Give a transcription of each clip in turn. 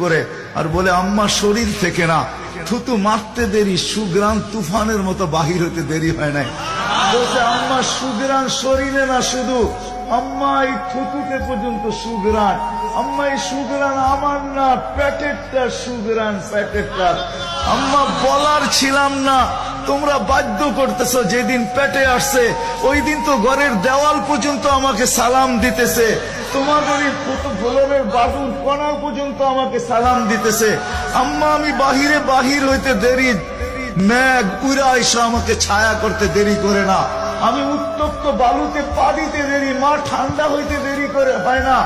করে আর বলে আম্মা শরীর থেকে না, থুতু মারতে দেরি, সুগ্রাণ তুফানের মতো বাহির হতে দেরি হয় নাই। বলছে আম্মা সুগ্রাণ শরীরে না, শুধু আম্মা এই থুতুতে পর্যন্ত সুগ্রাণ। আম্মা এই সুগ্রাণ আমার না, প্যাকেটটা সুগ্রাণ, প্যাকেটটা। আম্মা বলার ছিলাম না, তোমরা বাধ্য করতেছো। যেদিন পেটে আসছে ওই দিন তো ঘরের দেওয়াল পর্যন্ত আমাকে সালাম দিতেছে, তোমাদের এই ফ্লোরের বাবুর কণা পর্যন্ত আমাকে সালাম দিতেছে। আম্মা আমি বাহির হইতে দেরি, মেঘ উড়া এসে আমাকে ছায়া করতে দেরি করে না। আমি উত্তপ্ত বালুতে পা দিতে দেরি, মা ঠান্ডা হইতে দেরি করে হয় না।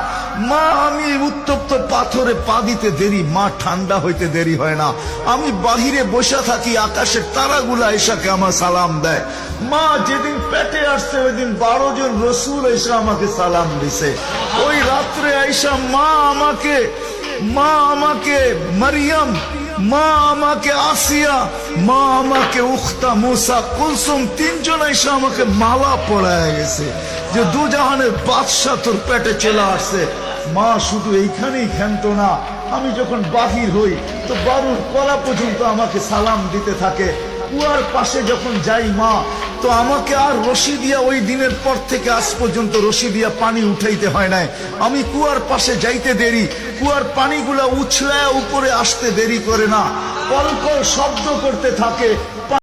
মা আমি উত্তপ্ত পাথরে পা দিতে দেরি, মা ঠান্ডা হইতে দেরি হয় না। আমি বাহিরে বসে থাকি, আকাশের তারাগুলা এসাকে আমার সালাম দেয়। মা যেদিন পেটে আসছে ওই দিন 12 জন রসুল এসে আমাকে সালাম দিছে। ওই রাত্রে আইসা মা আমাকে মারিয়াম, মা আমাকে আসিয়া, মা আমাকে উখতা মুসা কুলসুম, 3 জন এসে আমাকে মালা পরায় গেছে যে দুজাহানের বাদশা তোর পেটে চলে আসছে। মা শুধু এইখানেই ক্ষান্ত না, আমি যখন বাহির হই তো বারুর কলা পর্যন্ত আমাকে সালাম দিতে থাকে। কুয়ার পাশে যখন যাই মা, তো আমাকে আর রশি দিয়া, ওই দিনের পর থেকে আজ পর্যন্ত রশি দিয়া পানি উঠাইতে হয় নাই। আমি কুয়ার পাশে যাইতে দেরি, কুয়ার পানিগুলা উছলায় উপরে আসতে দেরি করে না, কলকল শব্দ করতে থাকে।